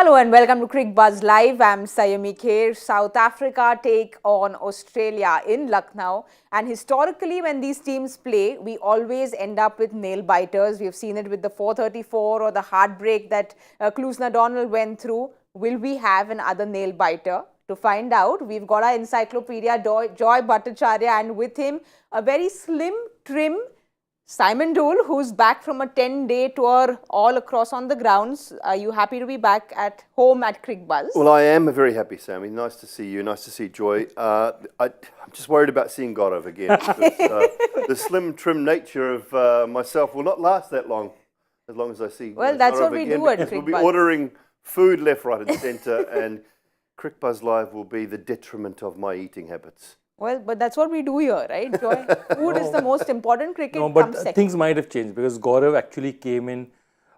Hello and welcome to Cricbuzz Live. I'm Saiyami Kher. South Africa take on Australia in Lucknow. And historically, when these teams play, we always end up with nail biters. We've seen it with the 434 or the heartbreak that Classen Donald went through. Will we have another nail biter? To find out, we've got our encyclopedia Joy Bhattacharjya, and with him a very slim, trim Simon Doull, who's back from a 10-day tour all across on the grounds. Are you happy to be back at home at Cricbuzz? Well, I am very happy, Sammy. Nice to see you. Nice to see Joy. I'm just worried about seeing Gaurav again. The slim, trim nature of myself will not last that long, as I see. Well, that's Gaurav what we do at Cricbuzz. We'll be ordering food left, right, and centre, and Cricbuzz Live will be the detriment of my eating habits. Well, but that's what we do here, right, Joy? Food is the most important. Cricket No, comes but second. things might have changed because Gaurav actually came in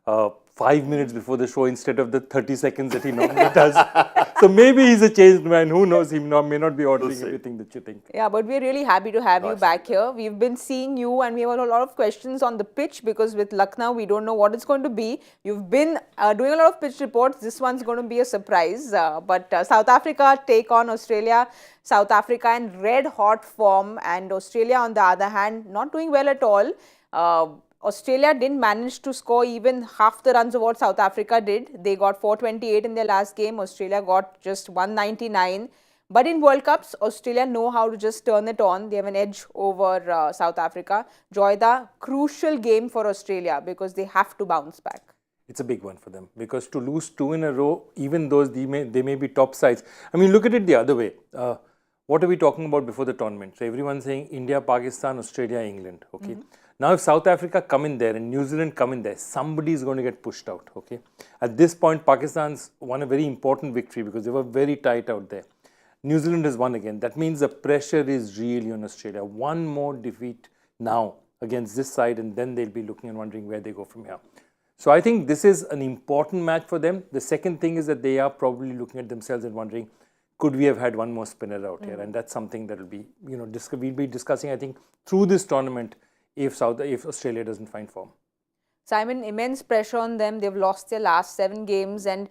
5 minutes before the show instead of the 30 seconds that he normally does. So maybe he's a changed man. Who knows? He may not be ordering everything that you think. Yeah, but we're really happy to have you back here. We've been seeing you and we have a lot of questions on the pitch because with Lucknow, we don't know what it's going to be. You've been doing a lot of pitch reports. This one's going to be a surprise. But South Africa take on Australia. South Africa in red hot form, and Australia on the other hand not doing well at all. Australia didn't manage to score even half the runs of what South Africa did. They got 428 in their last game. Australia got just 199. But in World Cups, Australia know how to just turn it on. They have an edge over South Africa. Joy, the crucial game for Australia because they have to bounce back. It's a big one for them because to lose 2 in a row, even though they may be top sides. I mean, look at it the other way. What are we talking about before the tournament? So everyone's saying India, Pakistan, Australia, England. Okay. Now, if South Africa come in there and New Zealand come in there, somebody is going to get pushed out. Okay. At this point, Pakistan's won a very important victory because they were very tight out there. New Zealand has won again. That means the pressure is really on Australia. One more defeat now against this side, and then they'll be looking and wondering where they go from here. So I think this is an important match for them. The second thing is that they are probably looking at themselves and wondering, could we have had one more spinner out here? And that's something that will be, we'll be discussing, I think, through this tournament if Australia doesn't find form. Simon, immense pressure on them. They've lost their last 7 games, and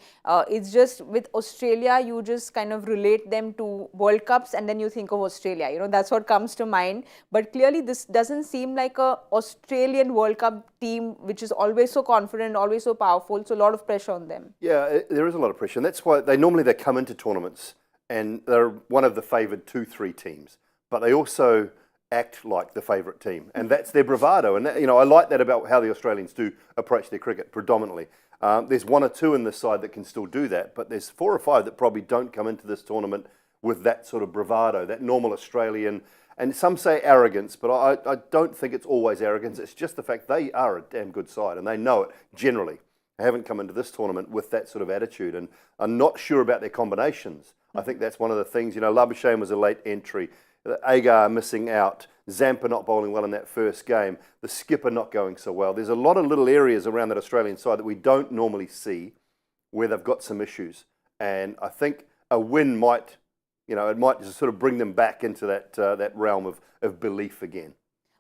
it's just with Australia, you just kind of relate them to World Cups and then you think of Australia. That's what comes to mind. But clearly, this doesn't seem like a Australian World Cup team, which is always so confident, always so powerful. So a lot of pressure on them. Yeah, there is a lot of pressure, and that's why they come into tournaments and they're one of the favoured 2-3 teams, but they also act like the favourite team, and that's their bravado. And that, I like that about how the Australians do approach their cricket predominantly. There's 1 or 2 in this side that can still do that, but there's 4 or 5 that probably don't come into this tournament with that sort of bravado, that normal Australian, and some say arrogance, but I don't think it's always arrogance. It's just the fact they are a damn good side, and they know it generally. They haven't come into this tournament with that sort of attitude, and are not sure about their combinations. I think that's one of the things. Labuschagne was a late entry. Agar missing out, Zampa not bowling well in that first game, the skipper not going so well. There's a lot of little areas around that Australian side that we don't normally see where they've got some issues. And I think a win might, it might just sort of bring them back into that realm of belief again.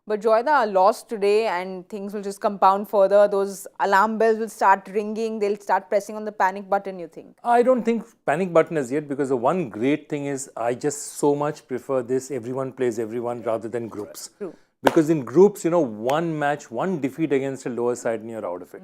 But Joyda lost today and things will just compound further. Those alarm bells will start ringing. They'll start pressing on the panic button, you think? I don't think panic button as yet, because the one great thing is I just so much prefer this. Everyone plays everyone rather than groups. True. Because in groups, one match, one defeat against a lower side and you're out of it.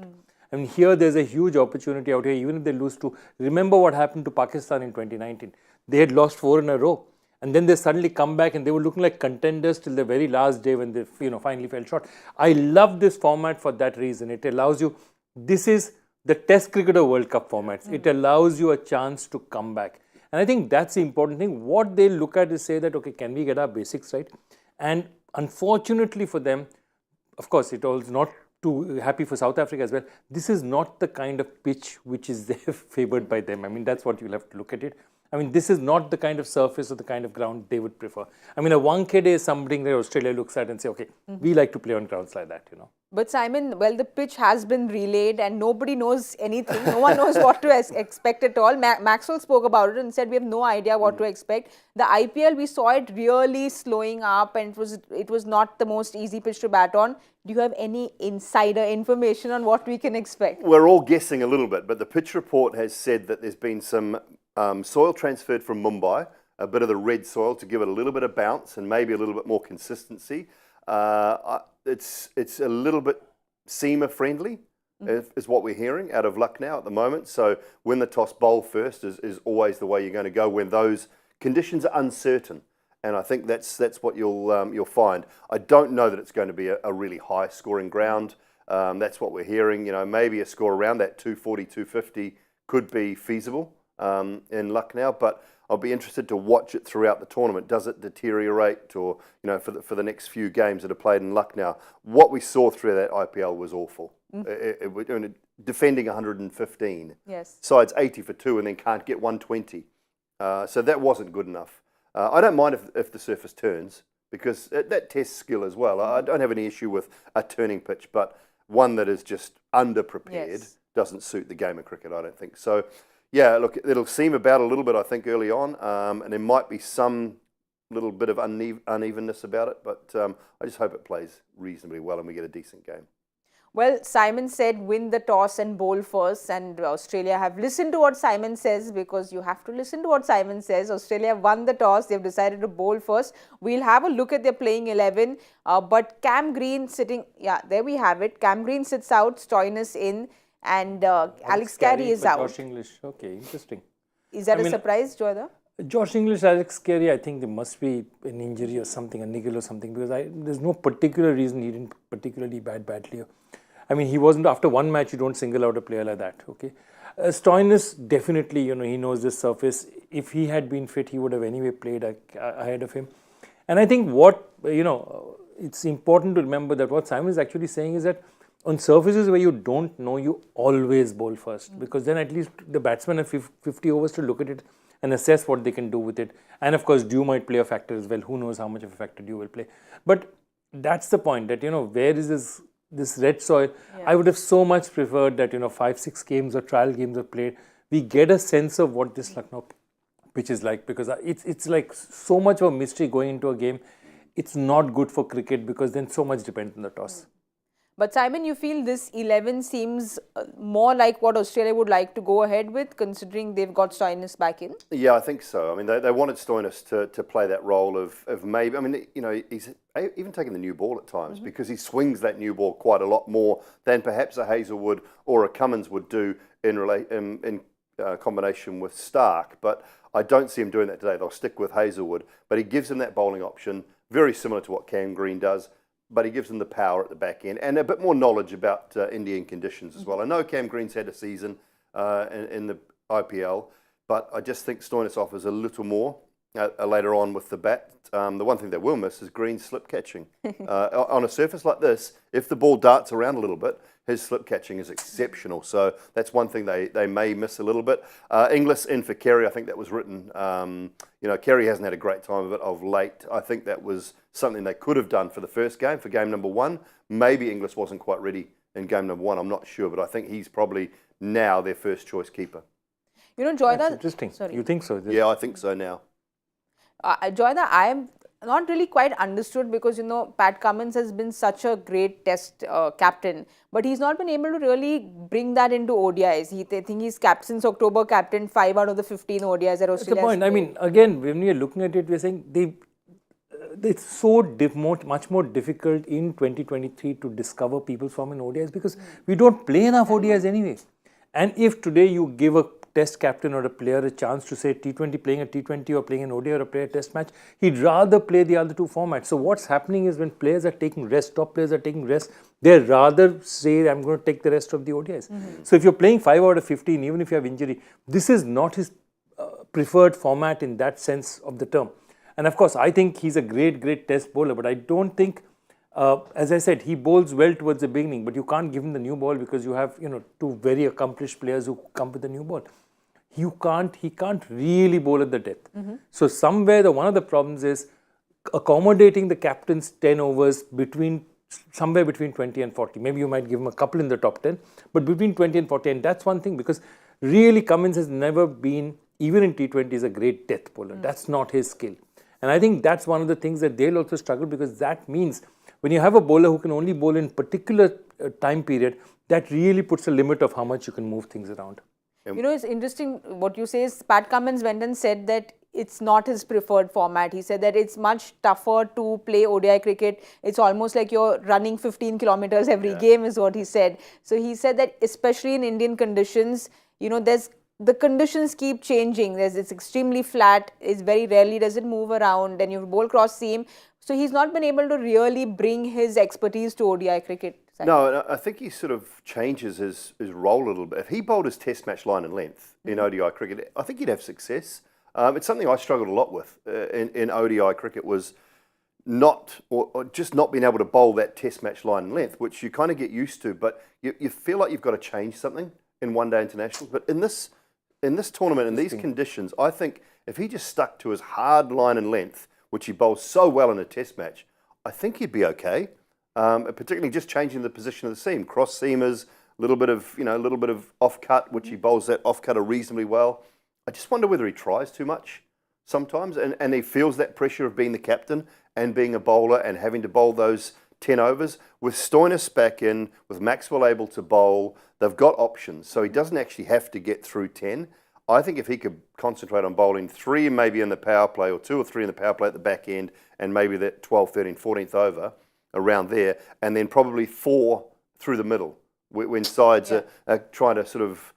I mean, here there's a huge opportunity out here, even if they lose 2. Remember what happened to Pakistan in 2019. They had lost 4 in a row. And then they suddenly come back and they were looking like contenders till the very last day when they finally fell short. I love this format for that reason. It allows you, this is the Test Cricketer World Cup formats. It allows you a chance to come back. And I think that's the important thing. What they look at is say that, okay, can we get our basics right? And unfortunately for them, of course, it was not too happy for South Africa as well. This is not the kind of pitch which is favoured by them. I mean, that's what you'll have to look at it. I mean, this is not the kind of surface or the kind of ground they would prefer. I mean, a Wankhede is something that Australia looks at and say, okay, we like to play on grounds like that, you know. But Simon, well, the pitch has been relayed and nobody knows anything. No one knows what to expect at all. Maxwell spoke about it and said we have no idea what to expect. The IPL, we saw it really slowing up and it was not the most easy pitch to bat on. Do you have any insider information on what we can expect? We're all guessing a little bit, but the pitch report has said that there's been some soil transferred from Mumbai, a bit of the red soil to give it a little bit of bounce and maybe a little bit more consistency. It's a little bit seamer friendly, is what we're hearing out of Lucknow at the moment. So when the toss, bowl first is always the way you're going to go when those conditions are uncertain. And I think that's what you'll find. I don't know that it's going to be a really high scoring ground. That's what we're hearing. You know, maybe a score around that 240, 250 could be feasible in Lucknow, but I'll be interested to watch it throughout the tournament. Does it deteriorate, or you know, for the next few games that are played in Lucknow? What we saw through that IPL was awful. Defending 115, yes, sides 80 for 2, and then can't get 120. So that wasn't good enough. I don't mind if the surface turns, because that tests skill as well. I don't have any issue with a turning pitch, but one that is just underprepared doesn't suit the game of cricket, I don't think. So, yeah, look, it'll seem about a little bit, I think, early on, and there might be some little bit of unevenness about it, but I just hope it plays reasonably well and we get a decent game. Well, Simon said win the toss and bowl first, and Australia have listened to what Simon says, because you have to listen to what Simon says. Australia won the toss. They've decided to bowl first. We'll have a look at their playing 11, but Cam Green sitting, yeah, there we have it. Cam Green sits out, Stoinis in, and Alex Carey is out. Josh English, okay, interesting. Is that a surprise, Joyda? Josh English, Alex Carey, I think there must be an injury or something, a niggle or something, because there's no particular reason he didn't particularly bat badly. I mean, he wasn't, after one match, you don't single out a player like that, okay? Stoinis, definitely, you know, he knows this surface. If he had been fit, he would have anyway played ahead of him. And I think what, you know, it's important to remember that what Simon is actually saying is that on surfaces where you don't know, you always bowl first, because then at least the batsmen have 50 overs to look at it and assess what they can do with it. And of course, dew might play a factor as well. Who knows how much of a factor dew will play. But that's the point, that, you know, where is this red soil? Yeah. I would have so much preferred that, you know, 5-6 games or trial games are played. We get a sense of what this Lucknow pitch is like, because it's like so much of a mystery going into a game. It's not good for cricket, because then so much depends on the toss. But Simon, you feel this 11 seems more like what Australia would like to go ahead with, considering they've got Stoinis back in? Yeah, I think so. I mean, they wanted Stoinis to play that role of maybe, I mean, you know, he's even taking the new ball at times, because he swings that new ball quite a lot more than perhaps a Hazlewood or a Cummins would do in combination with Stark. But I don't see him doing that today. They'll stick with Hazlewood, but he gives him that bowling option, very similar to what Cam Green does. But he gives them the power at the back end and a bit more knowledge about Indian conditions as well. I know Cam Green's had a season in the IPL, but I just think Stoinis offers a little more later on with the bat. The one thing they will miss is Green's slip catching. On a surface like this, if the ball darts around a little bit, his slip catching is exceptional. So that's one thing they may miss a little bit. Inglis in for Carey, I think that was written. You know, Carey hasn't had a great time of it of late. I think that was something they could have done for the first game, for game number 1. Maybe Inglis wasn't quite ready in game number 1, I'm not sure, but I think he's probably now their first choice keeper. You know, Joyda... That's interesting. Sorry. You think so? Yeah, I think so now. Joyda, I am not really quite understood, because, you know, Pat Cummins has been such a great test captain, but he's not been able to really bring that into ODIs. I think he's since October captain 5 out of the 15 ODIs that Australia has played. That's the point. I mean, again, when we are looking at it, we are saying it's so much more difficult in 2023 to discover people's form in ODIs, because we don't play enough ODIs anyway. And if today you give a test captain or a player a chance to say T20, playing a T20 or playing an ODI or a player test match, he'd rather play the other two formats. So what's happening is when players are taking rest, top players are taking rest, they rather say, I'm going to take the rest of the ODIs. So if you're playing 5 out of 15, even if you have injury, this is not his preferred format in that sense of the term. And of course, I think he's a great test bowler, but I don't think, as I said, he bowls well towards the beginning, but you can't give him the new ball because you have, you know, two very accomplished players who come with the new ball. he can't really bowl at the death. So somewhere one of the problems is accommodating the captain's 10 overs somewhere between 20 and 40. Maybe you might give him a couple in the top 10, but between 20 and 40. And that's one thing, because really Cummins has never been, even in T20s, a great death bowler. That's not his skill. And I think that's one of the things that they'll also struggle, because that means when you have a bowler who can only bowl in particular time period, that really puts a limit of how much you can move things around. You know, it's interesting what you say is Pat Cummins went and said that it's not his preferred format. He said that it's much tougher to play ODI cricket. It's almost like you're running 15 kilometers every game is what he said. So he said that especially in Indian conditions, you know, the conditions keep changing. It's extremely flat. It's very rarely does it move around, and you bowl cross seam. So he's not been able to really bring his expertise to ODI cricket. No, I think he sort of changes his role a little bit. If he bowled his test match line and length in ODI cricket, I think he'd have success. It's something I struggled a lot with in ODI cricket, was just not being able to bowl that test match line and length, which you kind of get used to, but you feel like you've got to change something in one-day internationals. But in this tournament, in these conditions, I think if he just stuck to his hard line and length, which he bowls so well in a test match, I think he'd be okay. Particularly just changing the position of the seam, cross seamers, a little bit of off cut, which he bowls that off cutter reasonably well. I just wonder whether he tries too much sometimes, and he feels that pressure of being the captain and being a bowler and having to bowl those 10 overs. With Stoinis back in, with Maxwell able to bowl, they've got options, so he doesn't actually have to get through 10. I think if he could concentrate on bowling 3 maybe in the power play, or 2 or 3 in the power play at the back end, and maybe that 12th, 13th, 14th over, around there, and then probably 4 through the middle when sides are trying to sort of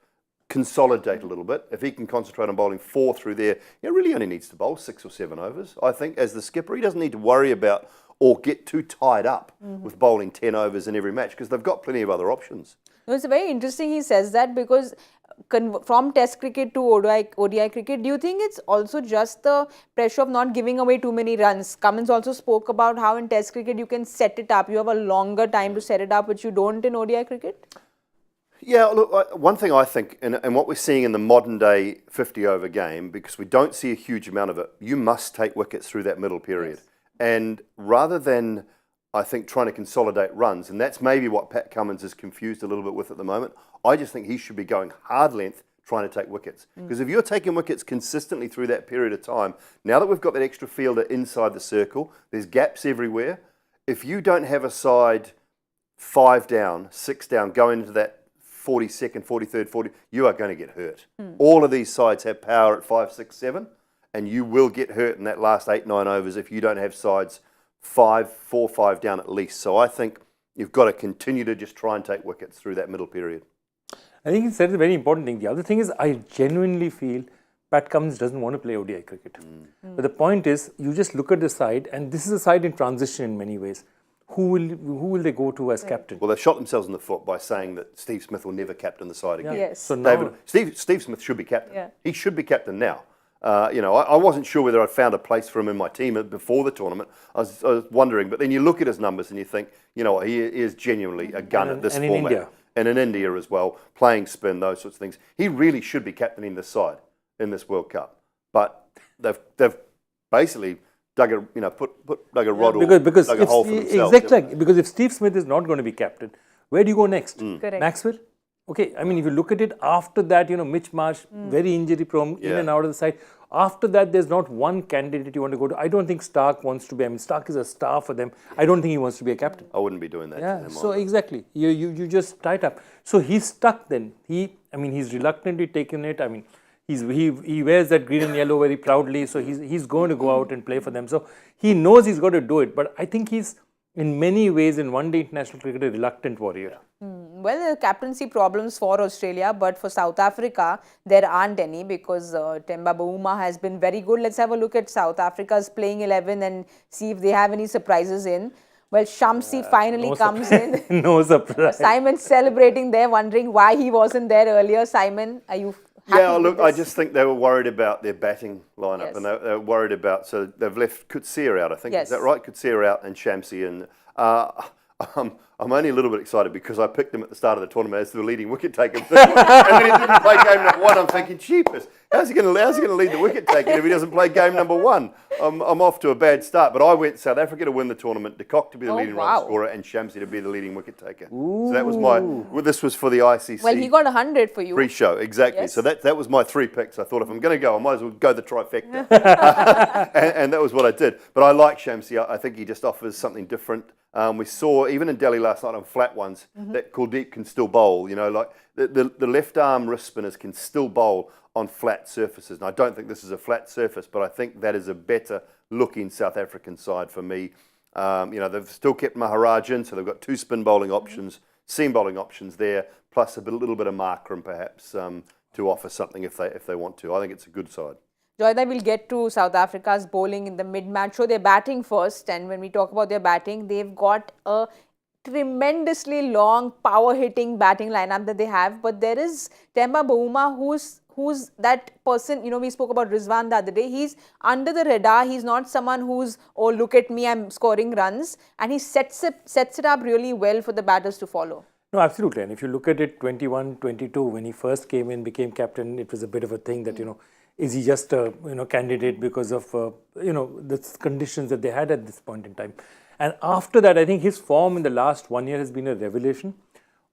consolidate a little bit. If he can concentrate on bowling 4 through there, he really only needs to bowl 6 or 7 overs. I think as the skipper, he doesn't need to worry about or get too tied up with bowling 10 overs in every match, because they've got plenty of other options. No, it's very interesting he says that, because from Test cricket to ODI cricket, do you think it's also just the pressure of not giving away too many runs? Cummins also spoke about how in Test cricket you can set it up. You have a longer time to set it up, which you don't in ODI cricket. Yeah, look, one thing I think, and what we're seeing in the modern day 50-over game, because we don't see a huge amount of it, you must take wickets through that middle period. Yes. And rather than, I think, trying to consolidate runs, and that's maybe what Pat Cummins is confused a little bit with at the moment, I just think he should be going hard length trying to take wickets. Because if you're taking wickets consistently through that period of time, now that we've got that extra fielder inside the circle, there's gaps everywhere. If you don't have a side 5 down, 6 down, going into that 42nd, 43rd, 40th, you are going to get hurt. All of these sides have power at 5, 6, 7, and you will get hurt in that last 8, 9 overs if you don't have sides 4, 5 down at least. So I think you've got to continue to just try and take wickets through that middle period. I think he said a very important thing. The other thing is, I genuinely feel Pat Cummins doesn't want to play ODI cricket. But the point is, you just look at the side, and this is a side in transition in many ways. Who will they go to as captain? Well, they shot themselves in the foot by saying that Steve Smith will never captain the side again. Yes. So now, Steve Smith should be captain. Yeah. He should be captain now. I wasn't sure whether I'd found a place for him in my team before the tournament. I was wondering, but then you look at his numbers and you think, you know what, he is genuinely a gun at this format. In India. And in India as well, playing spin, those sorts of things. He really should be captaining this side in this World Cup. But they've basically dug a rod or dug a hole for themselves. Exactly, because if Steve Smith is not going to be captain, where do you go next? Correct. Maxwell? Okay, I mean, if you look at it, after that, Mitch Marsh, very injury prone, in and out of the side. After that, there's not one candidate you want to go to. I don't think Stark wants to be. I mean, Stark is a star for them. I don't think he wants to be a captain. I wouldn't be doing that. Yeah, so exactly. You just tie it up. So he's stuck then. He's reluctantly taken it. I mean, he wears that green and yellow very proudly. So he's going to go out and play for them. So he knows he's got to do it. But I think he's, in many ways, in one-day international cricket, a reluctant warrior. Well, there are captaincy problems for Australia, but for South Africa, there aren't any, because Temba Bavuma has been very good. Let's have a look at South Africa's playing 11 and see if they have any surprises in. Well, Shamsi finally comes in. No surprise. Simon's celebrating there, wondering why he wasn't there earlier. Simon, are you happy? Yeah, look, with I this? just think they were worried about their batting lineup, Yes. and they were worried about, so they've left Coetzee out, I think. Yes. Is that right? Coetzee out and Shamsi. And I'm only a little bit excited because I picked him at the start of the tournament as the leading wicket taker. And then he didn't play game number 1. I'm thinking, jeepers, how's he going to lead the wicket taking if he doesn't play game number 1? I'm off to a bad start. But I went South Africa to win the tournament, De Kock to be the leading run scorer, and Shamsi to be the leading wicket taker. So that was this was for the ICC. Well, he got 100 for you. Pre-show, exactly. Yes. So that was my 3 picks. I thought if I'm going to go, I might as well go the trifecta. and that was what I did. But I like Shamsi. I think he just offers something different. We saw, even in Delhi last night on flat ones, that Kuldeep can still bowl. You know, like the left arm wrist spinners can still bowl on flat surfaces. And I don't think this is a flat surface, but I think that is a better looking South African side for me. You know, they've still kept Maharaj in, so they've got 2 spin bowling options, seam bowling options there, plus a little bit of Markram perhaps to offer something if they want to. I think it's a good side. Joyda, we'll get to South Africa's bowling in the mid-match show. They're batting first, and when we talk about their batting, they've got a tremendously long, power-hitting batting lineup that they have. But there is Temba Bavuma, who's that person, you know, we spoke about Rizwan the other day. He's under the radar. He's not someone who's, oh, look at me, I'm scoring runs. And he sets it up really well for the batters to follow. No, absolutely. And if you look at it, 21, 22, when he first came in, became captain, it was a bit of a thing that, you know, is he just a candidate because of the conditions that they had at this point in time? And after that, I think his form in the last 1 year has been a revelation.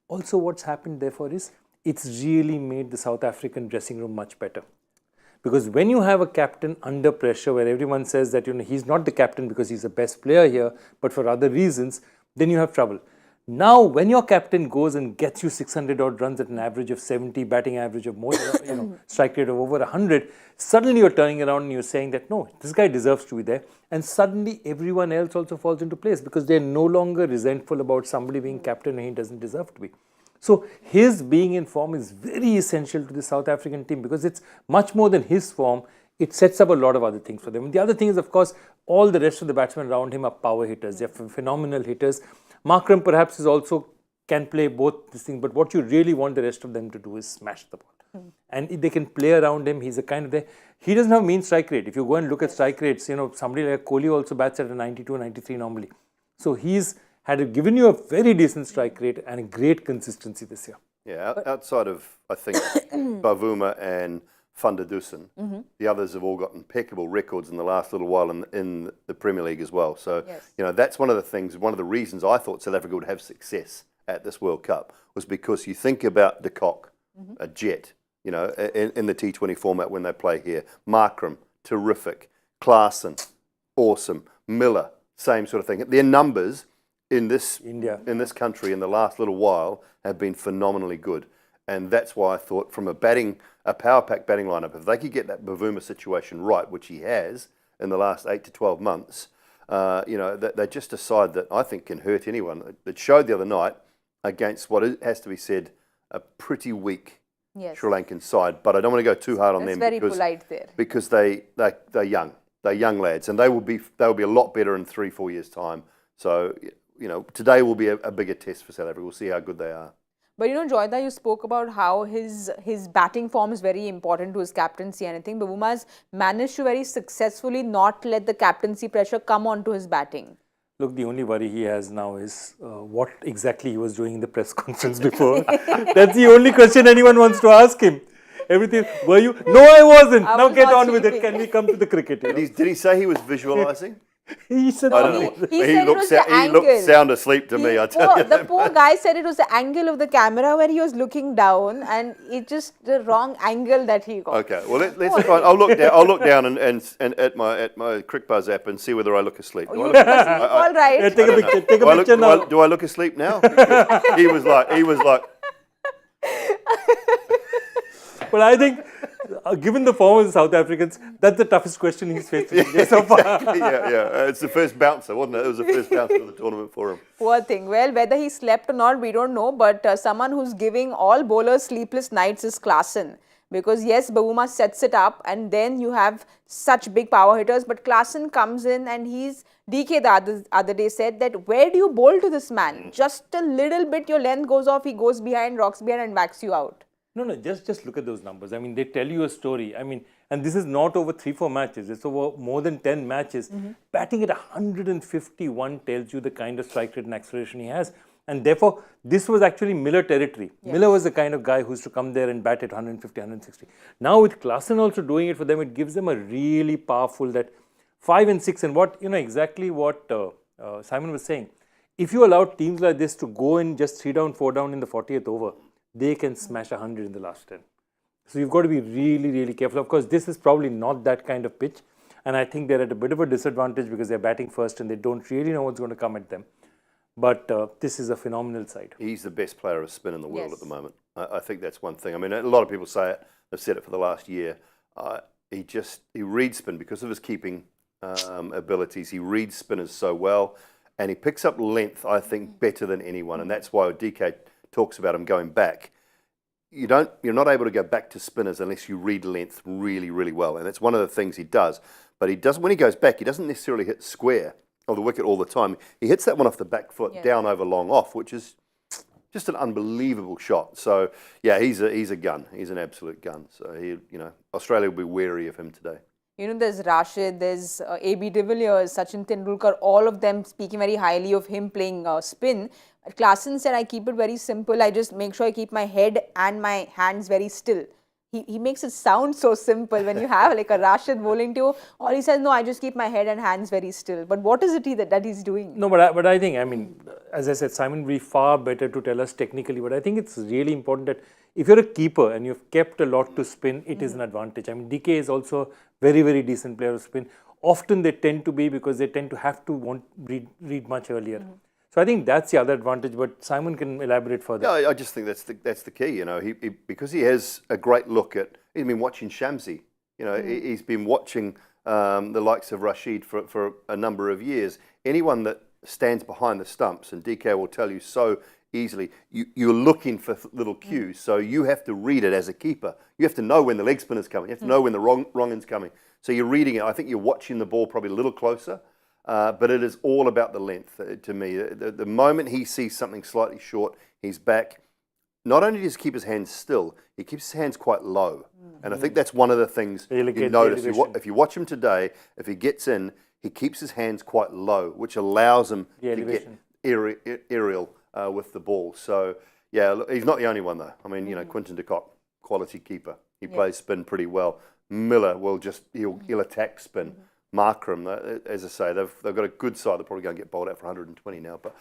Also, what's happened therefore is it's really made the South African dressing room much better. Because when you have a captain under pressure, where everyone says that he's not the captain because he's the best player here, but for other reasons, then you have trouble. Now, when your captain goes and gets you 600 odd runs at an average of 70, batting average of more, strike rate of over 100, suddenly you're turning around and you're saying that, no, this guy deserves to be there. And suddenly everyone else also falls into place because they're no longer resentful about somebody being captain and he doesn't deserve to be. So his being in form is very essential to the South African team because it's much more than his form. It sets up a lot of other things for them. And the other thing is, of course, all the rest of the batsmen around him are power hitters. They're phenomenal hitters. Markram perhaps is also can play both these things, but what you really want the rest of them to do is smash the ball. And if they can play around him, he's a kind of he doesn't have mean strike rate. If you go and look at strike rates, somebody like Kohli also bats at a 92, 93 normally. So he's given you a very decent strike rate and a great consistency this year. Yeah, outside of, I think, Bavuma and Van der Dussen, the others have all got impeccable records in the last little while in the Premier League as well. So, that's one of the things, one of the reasons I thought South Africa would have success at this World Cup was because you think about De Kock, a jet, in the T20 format when they play here. Markram, terrific. Classen, awesome. Miller, same sort of thing. Their numbers in this country in the last little while have been phenomenally good. And that's why I thought from a power pack batting lineup, if they could get that Bavuma situation right, which he has in the last 8 to 12 months, they just a side that I think can hurt anyone. It showed the other night against what has to be said, a pretty weak Sri Lankan side. But I don't want to go too hard on them because they're young. They're young lads, and they will be a lot better in 3-4 years' time. So today will be a bigger test for South Africa. We'll see how good they are. But Joyda, you spoke about how his batting form is very important to his captaincy and I think Bavuma has managed to very successfully not let the captaincy pressure come onto his batting. Look, the only worry he has now is what exactly he was doing in the press conference before. That's the only question anyone wants to ask him. Everything, were you? No, I wasn't. Now get on with it. Can we come to the cricket? Did he say he was visualising? He said, I don't know. He looked sound asleep to me, I tell you. The poor guy said it was the angle of the camera where he was looking down and it's just the wrong angle that he got. Okay, well, let's try. I'll look down and at my Cricbuzz app and see whether I look asleep. All right. Yeah, take a picture now. Do I look asleep now? He was like. But I think, given the form of the South Africans, that's the toughest question he's faced so far. Yeah. It's the first bouncer, wasn't it? It was the first bouncer of the tournament for him. Poor thing. Well, whether he slept or not, we don't know. But someone who's giving all bowlers sleepless nights is Classen. Because yes, Bavuma sets it up and then you have such big power hitters. But Classen comes in and DK the other day said that where do you bowl to this man? Just a little bit, your length goes off, he goes behind, rocks behind and whacks you out. No, just look at those numbers. I mean, they tell you a story. I mean, and this is not over 3-4 matches. It's over more than 10 matches. Batting at 151 tells you the kind of strike rate and acceleration he has. And therefore, this was actually Miller territory. Miller was the kind of guy who used to come there and bat at 150, 160. Now with Classen also doing it for them, it gives them a really powerful that 5 and 6. And what, exactly what Simon was saying. If you allow teams like this to go in just 3 down, 4 down in the 40th over, they can smash 100 in the last 10. So you've got to be really, really careful. Of course, this is probably not that kind of pitch. And I think they're at a bit of a disadvantage because they're batting first and they don't really know what's going to come at them. But this is a phenomenal side. He's the best player of spin in the world at the moment. I think that's one thing. I mean, a lot of people say it. They've said it for the last year. He reads spin because of his keeping abilities. He reads spinners so well. And he picks up length, I think, better than anyone. And that's why DK talks about him going back. You're not able to go back to spinners unless you read length really, really well. And that's one of the things he does. But when he goes back, he doesn't necessarily hit square of the wicket all the time. He hits that one off the back foot down over long off, which is just an unbelievable shot. So yeah, he's a gun. He's an absolute gun. So Australia will be wary of him today. There's Rashid, there's AB de Villiers, Sachin Tendulkar, all of them speaking very highly of him playing spin. Classen said, I keep it very simple. I just make sure I keep my head and my hands very still. He makes it sound so simple when you have like a Rashid bowling to you. Or he says, no, I just keep my head and hands very still. But what is it that he's doing? No, but I think, as I said, Simon will be far better to tell us technically. But I think it's really important that if you're a keeper and you've kept a lot to spin, it is an advantage. DK is also a very, very decent player of spin. Often they tend to be because they tend to have to read much earlier. So I think that's the other advantage, but Simon can elaborate further. Yeah, I just think that's the key. Because he has a great look at. He's been watching Shamsi. He's been watching the likes of Rashid for a number of years. Anyone that stands behind the stumps, and DK will tell you so easily, you're looking for little cues. So you have to read it as a keeper. You have to know when the leg spinner's coming. You have to know when the wrong end's coming. So you're reading it. I think you're watching the ball probably a little closer. But it is all about the length to me. The moment he sees something slightly short, he's back. Not only does he keep his hands still, he keeps his hands quite low. And I think that's one of the things you notice. If you watch him today, if he gets in, he keeps his hands quite low, which allows him to get aerial with the ball. So, yeah, look, he's not the only one, though. Quinton de Kock, quality keeper. He plays spin pretty well. Miller he'll attack spin. Markram, as I say, they've got a good side. They're probably going to get bowled out for 120 now, but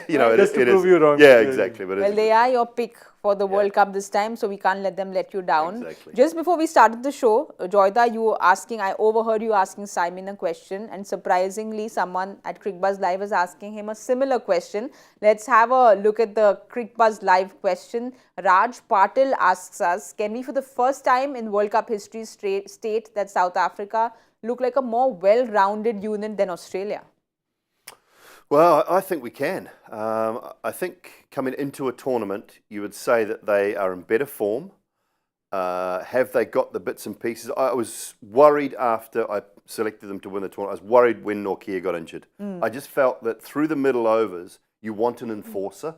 just to prove you wrong. Yeah, exactly. But well, they are your pick for the World Cup this time, so we can't let them let you down. Exactly. Just before we started the show, Joyda, I overheard you asking Simon a question, and surprisingly, someone at Cricbuzz Live is asking him a similar question. Let's have a look at the Cricbuzz Live question. Raj Patil asks us, can we for the first time in World Cup history state that South Africa look like a more well-rounded unit than Australia? Well, I think we can. I think coming into a tournament, you would say that they are in better form. Have they got the bits and pieces? I was worried after I selected them to win the tournament. I was worried when Nortje got injured. I just felt that through the middle overs, you want an enforcer.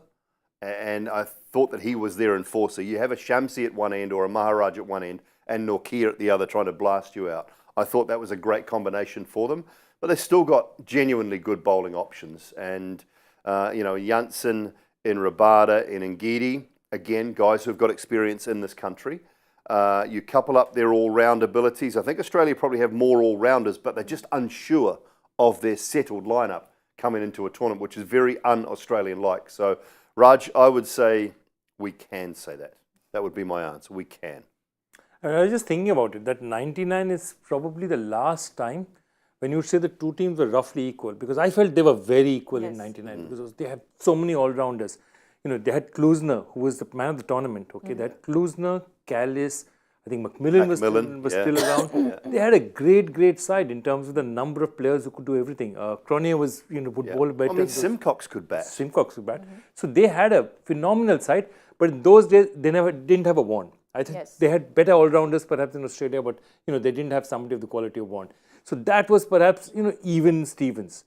And I thought that he was their enforcer. You have a Shamsi at one end or a Maharaj at one end and Nortje at the other trying to blast you out. I thought that was a great combination for them. But they've still got genuinely good bowling options. And, Janssen, in Rabada, in Ngidi, again, guys who've got experience in this country. You couple up their all-round abilities. I think Australia probably have more all-rounders, but they're just unsure of their settled lineup coming into a tournament, which is very un-Australian-like. So, Raj, I would say we can say that. That would be my answer. We can. I was just thinking about it, that 99 is probably the last time when you would say the two teams were roughly equal, because I felt they were very equal in 99 because they had so many all-rounders. They had Klusner, who was the man of the tournament. Okay, they had Klusner, Callis, I think Macmillan was still around. They had a great side in terms of the number of players who could do everything. Cronje was, would bowl better. Simcox could bat. So they had a phenomenal side, but in those days they didn't have a Warne. I think they had better all-rounders perhaps in Australia, but they didn't have somebody of the quality of Warne. So that was perhaps even Stevens.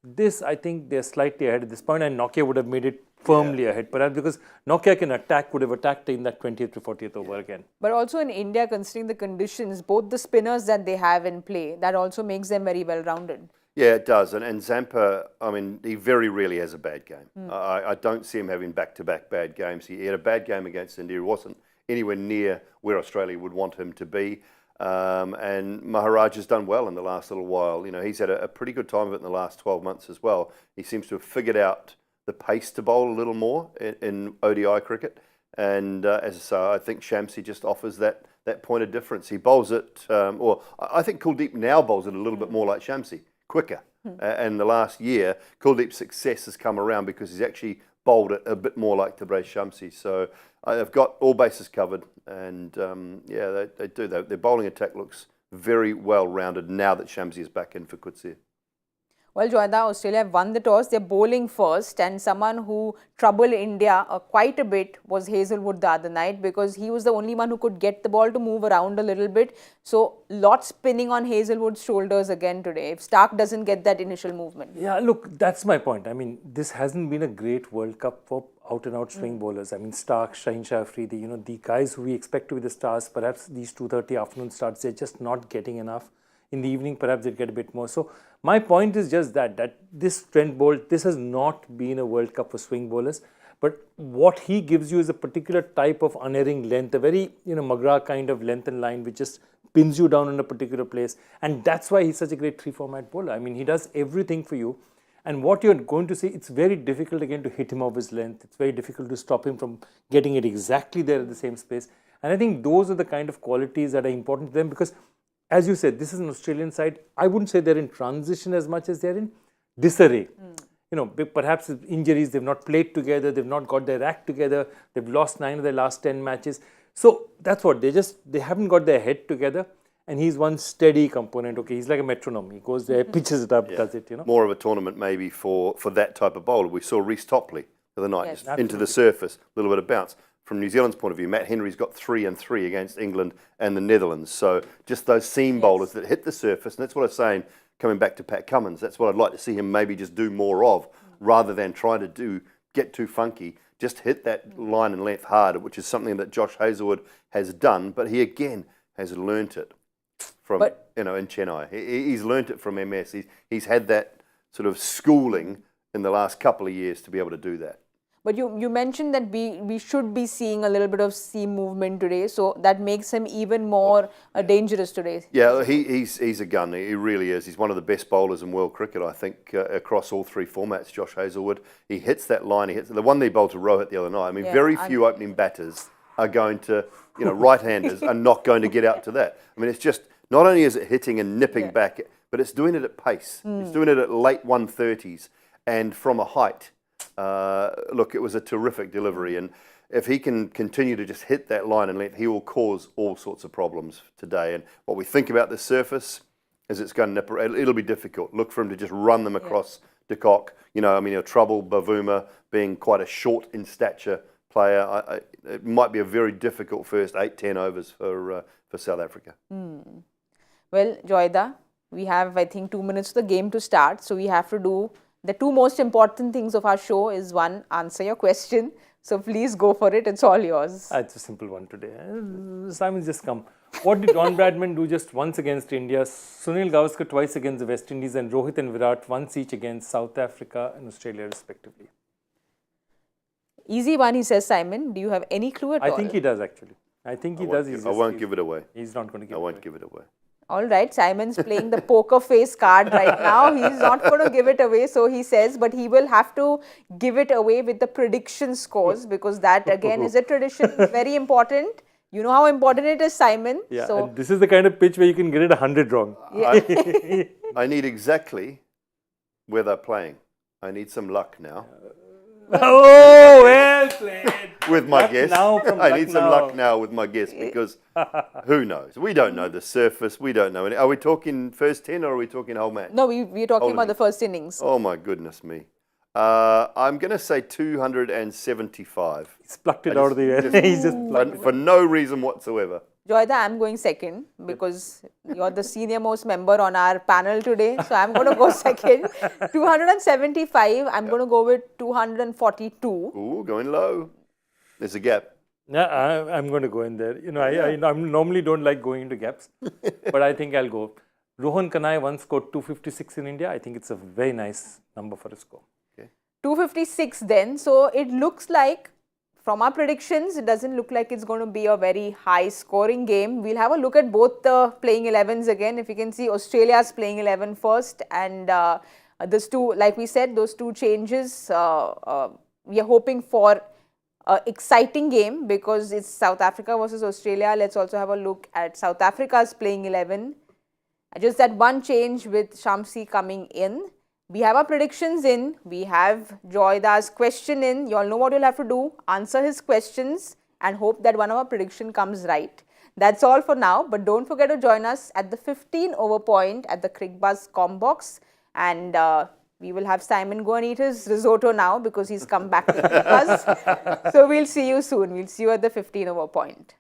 This, I think they're slightly ahead at this point, and Nortje would have made it firmly ahead, perhaps because Nortje would have attacked in that 20th to 40th over again. But also in India, considering the conditions, both the spinners that they have in play, that also makes them very well-rounded. Yeah, it does. And Zampa, I mean, he very rarely has a bad game. I don't see him having back-to-back bad games. He had a bad game against India. He wasn't anywhere near where Australia would want him to be. And Maharaj has done well in the last little while. You know, he's had a pretty good time of it in the last 12 months as well. He seems to have figured out the pace to bowl a little more in ODI cricket. And as I say, I think Shamsi just offers that point of difference. He bowls it, or I think Kuldeep now bowls it a little bit more like Shamsi, quicker. And the last year, Kuldeep's success has come around because he's actually bowled it a bit more like Tabraiz Shamsi. So they've got all bases covered, and yeah, they do. Their bowling attack looks very well rounded now that Shamsi is back in for Coetzee. Well, Joyda, Australia have won the toss. They're bowling first, and someone who troubled India quite a bit was Hazlewood the other night, because he was the only one who could get the ball to move around a little bit. So, lot spinning on Hazlewood's shoulders again today if Stark doesn't get that initial movement. Yeah, look, that's my point. I mean, this hasn't been a great World Cup for out-and-out swing bowlers. I mean, Stark, Shaheen Shah Afridi, you know, the guys who we expect to be the stars, perhaps these 2:30 afternoon starts, they're just not getting enough. In the evening, perhaps they'll get a bit more. So, my point is just that this Trent Boult, this has not been a World Cup for swing bowlers. But what he gives you is a particular type of unerring length, a very, you know, Magra kind of length and line, which just pins you down in a particular place. And that's why he's such a great three-format bowler. I mean, he does everything for you. And what you're going to see, it's very difficult again to hit him off his length. It's very difficult to stop him from getting it exactly there at the same space. And I think those are the kind of qualities that are important to them, because as you said, this is an Australian side. I wouldn't say they're in transition as much as they're in disarray. You know, perhaps injuries, they've not played together, they've not got their act together, they've lost 9 of their last 10 matches. So that's what, they haven't got their head together. And he's one steady component. Okay, he's like a metronome. He goes there, pitches it up, does it, you know. More of a tournament maybe for that type of bowler. We saw Reece Topley the other night, Yes. just into the surface, a little bit of bounce. From New Zealand's point of view, Matt Henry's got 3 and 3 against England and the Netherlands. So just those seam bowlers that hit the surface, and that's what I was saying, coming back to Pat Cummins, that's what I'd like to see him maybe just do more of, rather than try to get too funky. Just hit that line and length hard, which is something that Josh Hazlewood has done, but he again has learnt it from, in Chennai. He's learnt it from MS. He's had that sort of schooling in the last couple of years to be able to do that. But you mentioned that we should be seeing a little bit of seam movement today, so that makes him even more dangerous today. Yeah, he's a gun. He really is. He's one of the best bowlers in world cricket, I think, across all 3 formats, Josh Hazlewood. He hits that line. He hits the one they bowled to Rohit the other night. I mean, very few opening batters are going to, right-handers are not going to get out to that. I mean, it's just, not only is it hitting and nipping back, but it's doing it at pace. It's doing it at late 130s and from a height. Look, it was a terrific delivery, and if he can continue to just hit that line and length, he will cause all sorts of problems today. And what we think about this surface is it's going to it'll be difficult. Look for him to just run them across de Kock. He'll trouble Bavuma, being quite a short in stature player. It might be a very difficult first 8-10 overs for South Africa. Well, Joyda, we have, I think, 2 minutes for the game to start, so we have to do the 2 most important things of our show. Is one, answer your question. So please go for it. It's all yours. It's a simple one today. Simon's just come. What did Don Bradman do just once against India? Sunil Gavaskar twice against the West Indies, and Rohit and Virat once each against South Africa and Australia respectively. Easy one, he says, Simon. Do you have any clue at all? I think he does actually. I think he does. I won't give it away. He's not going to give it away. I won't give it away. All right, Simon's playing the poker face card right now. He's not going to give it away, so he says, but he will have to give it away with the prediction scores, because that again is a tradition, very important. You know how important it is, Simon. Yeah, so and this is the kind of pitch where you can get it 100 wrong. Yeah. I need exactly where they're playing. I need some luck now. Oh, well played. With my guess. I need some Lucknow. luck now with my guess, because who knows? We don't know the surface. We don't know. Are we talking first 10 or are we talking whole match? No, we're talking about the first innings. Oh my goodness me. I'm going to say 275. He's plucked it out of the air. He's just plucked it. For no reason whatsoever. Joyda, I'm going second because you're the senior most member on our panel today. So I'm going to go second. 275. I'm going to go with 242. Ooh, going low. There's a gap. Yeah, I'm going to go in there. I normally don't like going into gaps, but I think I'll go. Rohan Kanai once scored 256 in India. I think it's a very nice number for a score. 256 then. So it looks like, from our predictions, it doesn't look like it's going to be a very high scoring game. We'll have a look at both the playing 11s again. If you can see, Australia's playing 11 first, and those two, like we said, those two changes, we are hoping for an exciting game because it's South Africa versus Australia. Let's also have a look at South Africa's playing 11. Just that one change with Shamsi coming in. We have our predictions in, we have Joyda's question in. You all know what you'll have to do, answer his questions and hope that one of our prediction comes right. That's all for now, but don't forget to join us at the 15 over point at the Cricbuzz Combox, and we will have Simon go and eat his risotto now because he's come back to Cricbuzz. So we'll see you soon. We'll see you at the 15 over point.